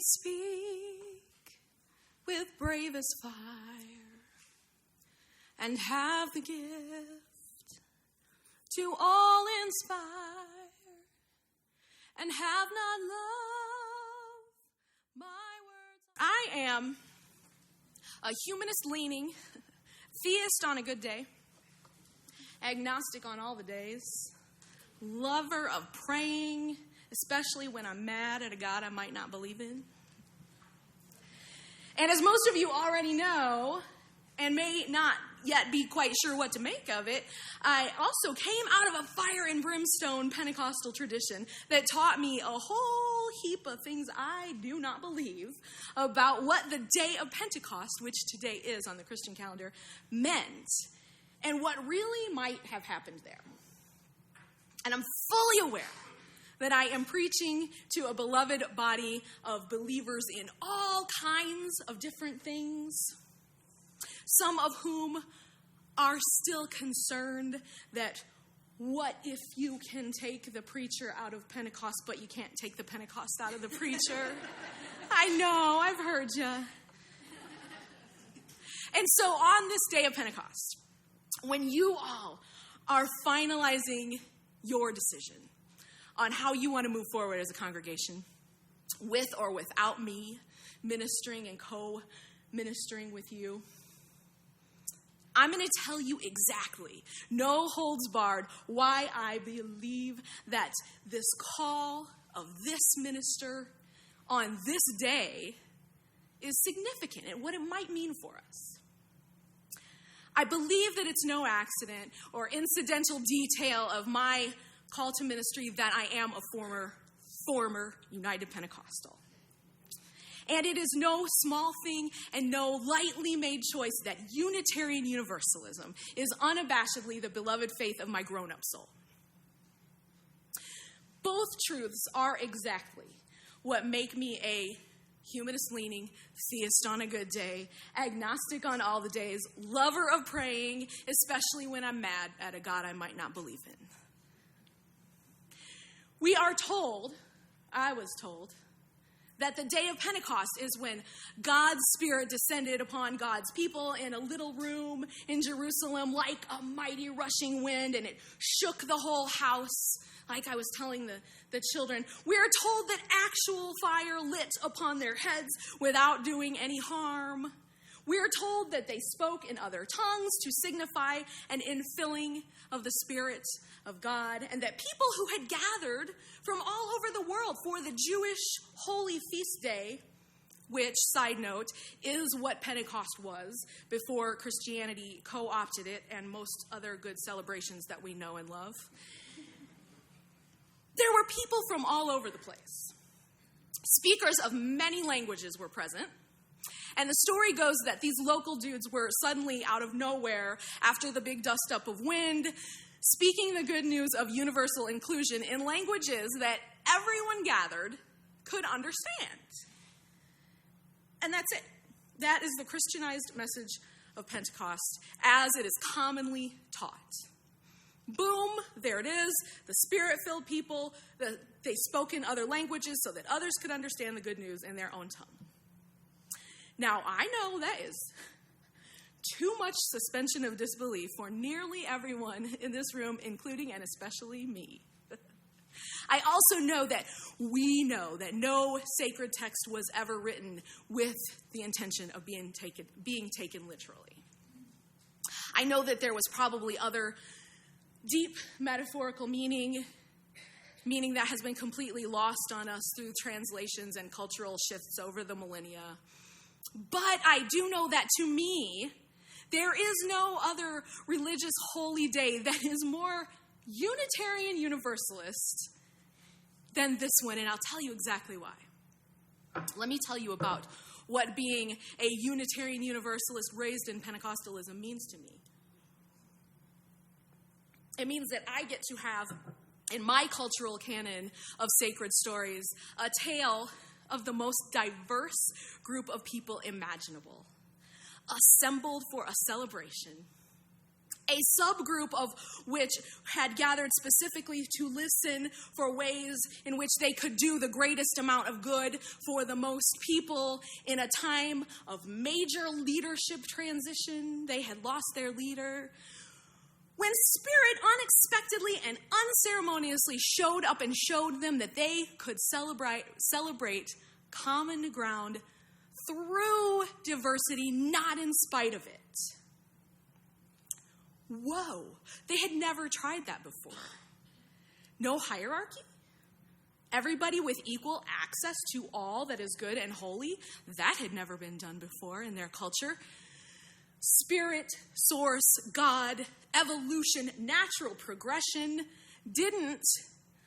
speak with bravest fire and have the gift to all inspire and have not love, my words. I am a humanist-leaning theist on a good day, agnostic on all the days, lover of praying, especially when I'm mad at a God I might not believe in. And as most of you already know, and may not yet be quite sure what to make of it, I also came out of a fire and brimstone Pentecostal tradition that taught me a whole heap of things I do not believe about what the day of Pentecost, which today is on the Christian calendar, meant, and what really might have happened there. And I'm fully aware that I am preaching to a beloved body of believers in all kinds of different things, some of whom are still concerned that what if you can take the preacher out of Pentecost, but you can't take the Pentecost out of the preacher? I know, I've heard you. And so on this day of Pentecost, when you all are finalizing your decision on how you want to move forward as a congregation, with or without me ministering and co-ministering with you, I'm going to tell you exactly, no holds barred, why I believe that this call of this minister on this day is significant and what it might mean for us. I believe that it's no accident or incidental detail of my call to ministry that I am a former United Pentecostal. And it is no small thing and no lightly made choice that Unitarian Universalism is unabashedly the beloved faith of my grown-up soul. Both truths are exactly what make me a humanist-leaning, theist on a good day, agnostic on all the days, lover of praying, especially when I'm mad at a God I might not believe in. We are told, I was told, that the day of Pentecost is when God's Spirit descended upon God's people in a little room in Jerusalem like a mighty rushing wind, and it shook the whole house, like I was telling the children. We're told that actual fire lit upon their heads without doing any harm. We're told that they spoke in other tongues to signify an infilling of the Spirit of God, and that people who had gathered from all over the world for the Jewish holy feast day, which, side note, is what Pentecost was before Christianity co-opted it and most other good celebrations that we know and love. There were people from all over the place. Speakers of many languages were present. And the story goes that these local dudes were suddenly out of nowhere, after the big dust-up of wind, speaking the good news of universal inclusion in languages that everyone gathered could understand. And that's it. That is the Christianized message of Pentecost as it is commonly taught. Boom, there it is. The Spirit-filled people, they spoke in other languages so that others could understand the good news in their own tongue. Now, I know that is too much suspension of disbelief for nearly everyone in this room, including and especially me. I also know that we know that no sacred text was ever written with the intention of being taken literally. I know that there was probably other deep metaphorical meaning that has been completely lost on us through translations and cultural shifts over the millennia. But I do know that to me, there is no other religious holy day that is more Unitarian Universalist than this one, and I'll tell you exactly why. Let me tell you about what being a Unitarian Universalist raised in Pentecostalism means to me. It means that I get to have, in my cultural canon of sacred stories, a tale of the most diverse group of people imaginable, assembled for a celebration, a subgroup of which had gathered specifically to listen for ways in which they could do the greatest amount of good for the most people in a time of major leadership transition. They had lost their leader. When Spirit unexpectedly and unceremoniously showed up and showed them that they could celebrate common ground through diversity, not in spite of it. Whoa, they had never tried that before. No hierarchy? Everybody with equal access to all that is good and holy? That had never been done before in their culture. Spirit, source, God, evolution, natural progression didn't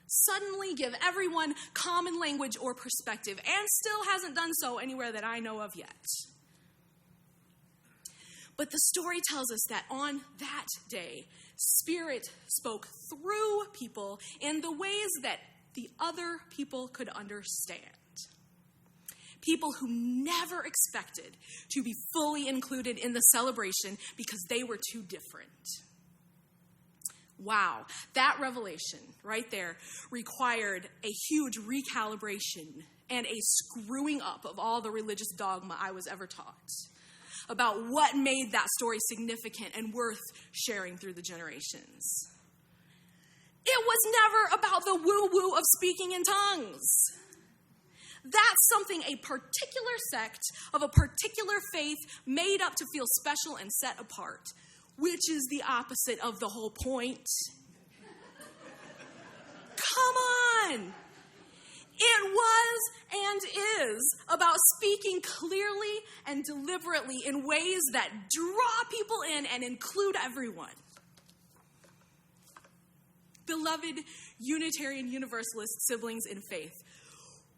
suddenly give everyone common language or perspective, and still hasn't done so anywhere that I know of yet. But the story tells us that on that day, Spirit spoke through people in the ways that the other people could understand. People who never expected to be fully included in the celebration because they were too different. Wow, that revelation right there required a huge recalibration and a screwing up of all the religious dogma I was ever taught about what made that story significant and worth sharing through the generations. It was never about the woo-woo of speaking in tongues. That's something a particular sect of a particular faith made up to feel special and set apart, which is the opposite of the whole point. Come on! It was and is about speaking clearly and deliberately in ways that draw people in and include everyone. Beloved Unitarian Universalist siblings in faith,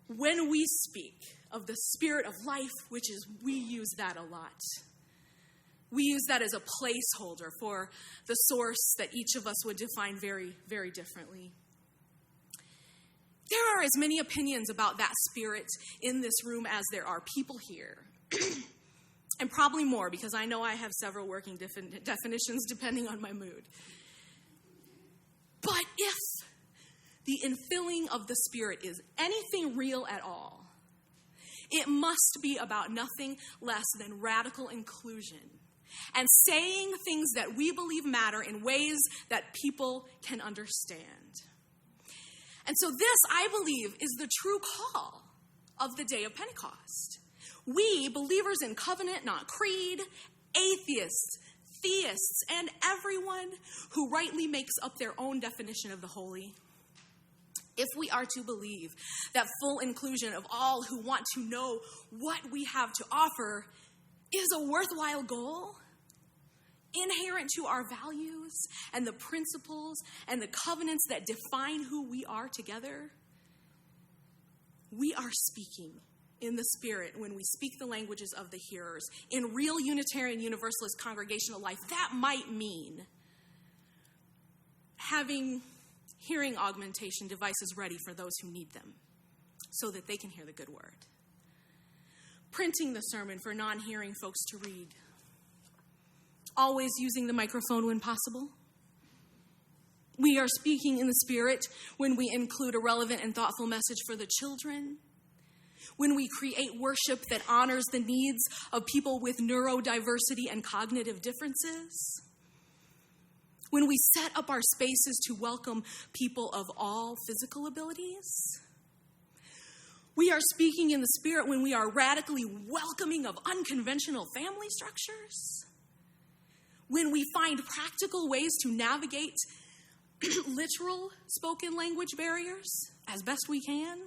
when we speak of the Spirit of life, which is, we use that a lot. We use that as a placeholder for the source that each of us would define very, very differently. There are as many opinions about that Spirit in this room as there are people here. And probably more, because I know I have several working definitions depending on my mood. But if the infilling of the Spirit is anything real at all, it must be about nothing less than radical inclusion and saying things that we believe matter in ways that people can understand. And so this, I believe, is the true call of the day of Pentecost. We, believers in covenant, not creed, atheists, theists, and everyone who rightly makes up their own definition of the holy, if we are to believe that full inclusion of all who want to know what we have to offer is a worthwhile goal, inherent to our values and the principles and the covenants that define who we are together, we are speaking in the Spirit when we speak the languages of the hearers. In real Unitarian Universalist congregational life, that might mean having hearing augmentation devices ready for those who need them so that they can hear the good word. Printing the sermon for non-hearing folks to read. Always using the microphone when possible. We are speaking in the Spirit when we include a relevant and thoughtful message for the children. When we create worship that honors the needs of people with neurodiversity and cognitive differences. When we set up our spaces to welcome people of all physical abilities. We are speaking in the Spirit when we are radically welcoming of unconventional family structures. When we find practical ways to navigate literal spoken language barriers as best we can.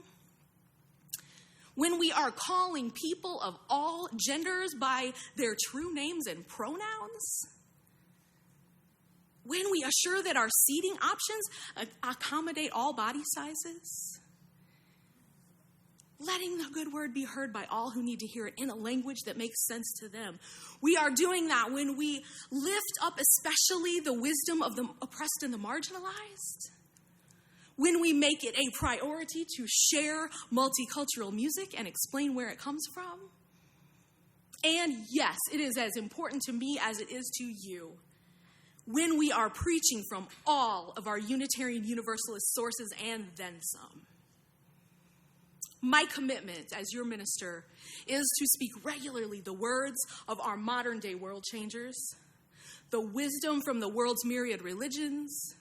When we are calling people of all genders by their true names and pronouns. When we assure that our seating options accommodate all body sizes. Letting the good word be heard by all who need to hear it in a language that makes sense to them. We are doing that when we lift up especially the wisdom of the oppressed and the marginalized. When we make it a priority to share multicultural music and explain where it comes from. And yes, it is as important to me as it is to you. when we are preaching from all of our Unitarian Universalist sources and then some. My commitment as your minister is to speak regularly the words of our modern day world changers, the wisdom from the world's myriad religions,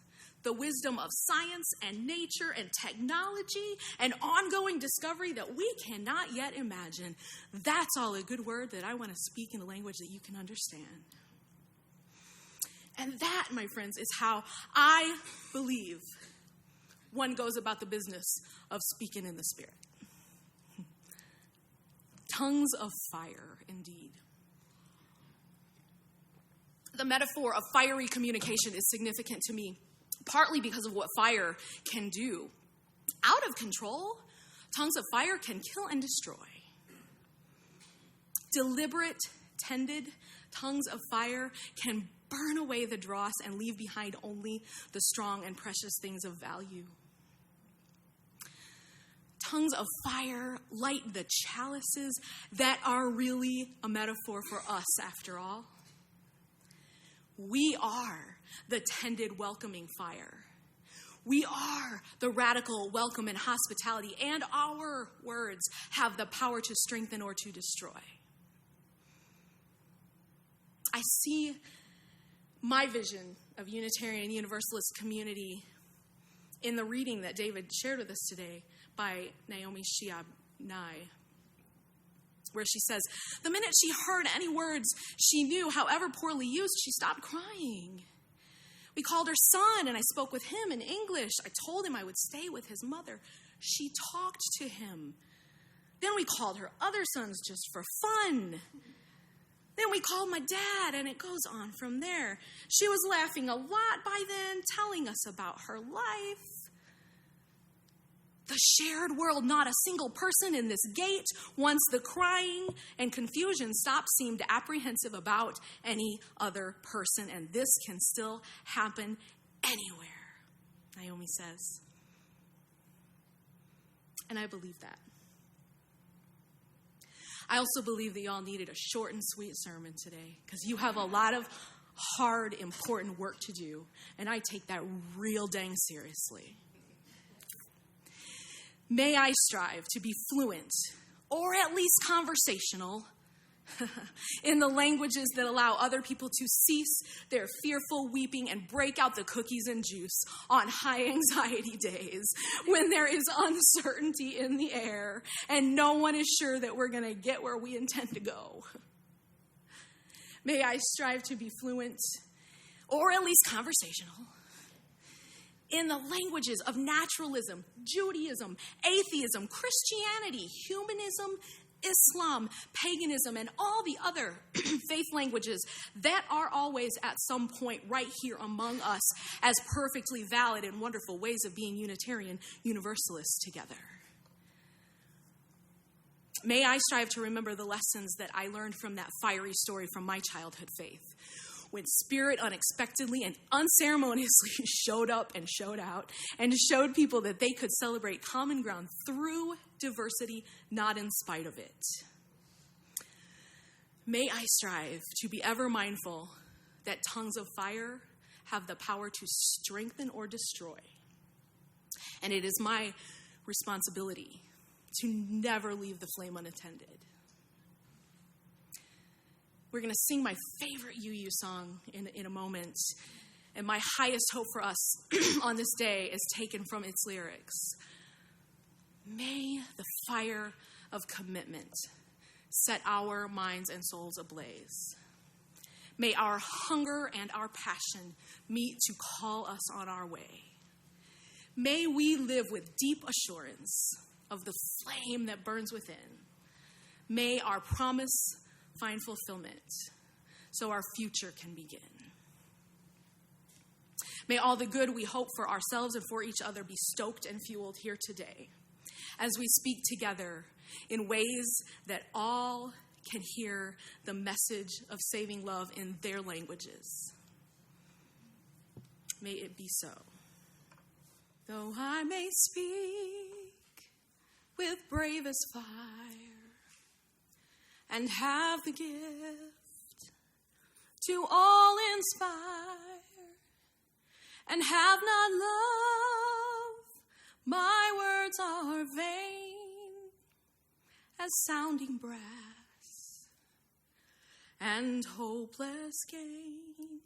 the wisdom of science and nature and technology and ongoing discovery that we cannot yet imagine. That's all a good word that I want to speak in a language that you can understand. And that, my friends, is how I believe one goes about the business of speaking in the Spirit. Tongues of fire, indeed. The metaphor of fiery communication is significant to me, partly because of what fire can do. Out of control, tongues of fire can kill and destroy. Deliberate, tended tongues of fire can burn away the dross and leave behind only the strong and precious things of value. Tongues of fire light the chalices that are really a metaphor for us, after all. We are the tended, welcoming fire. We are the radical welcome and hospitality, and our words have the power to strengthen or to destroy. I see my vision of Unitarian Universalist community in the reading that David shared with us today by Naomi Shihab Nye, where she says, the minute she heard any words she knew, however poorly used, she stopped crying. We called her son, and I spoke with him in English. I told him I would stay with his mother. She talked to him. Then we called her other sons just for fun. Then we called my dad, and it goes on from there. She was laughing a lot by then, telling us about her life. The shared world, not a single person in this gate, once the crying and confusion stopped, seemed apprehensive about any other person. And this can still happen anywhere, Naomi says. And I believe that. I also believe that y'all needed a short and sweet sermon today, because you have a lot of hard, important work to do, and I take that real dang seriously. May I strive to be fluent, or at least conversational, in the languages that allow other people to cease their fearful weeping and break out the cookies and juice on high anxiety days when there is uncertainty in the air and no one is sure that we're going to get where we intend to go. May I strive to be fluent, or at least conversational, in the languages of naturalism, Judaism, atheism, Christianity, humanism, Islam, paganism, and all the other faith languages that are always at some point right here among us as perfectly valid and wonderful ways of being Unitarian Universalists together. May I strive to remember the lessons that I learned from that fiery story from my childhood faith, when Spirit unexpectedly and unceremoniously showed up and showed out and showed people that they could celebrate common ground through diversity, not in spite of it. May I strive to be ever mindful that tongues of fire have the power to strengthen or destroy. And it is my responsibility to never leave the flame unattended. We're going to sing my favorite UU song in a moment. And my highest hope for us on this day is taken from its lyrics. May the fire of commitment set our minds and souls ablaze. May our hunger and our passion meet to call us on our way. May we live with deep assurance of the flame that burns within. May our promise find fulfillment so our future can begin. May all the good we hope for ourselves and for each other be stoked and fueled here today as we speak together in ways that all can hear the message of saving love in their languages. May it be so. Though I may speak with bravest fire and have the gift to all inspire, and have not love, my words are vain as sounding brass and hopeless gain.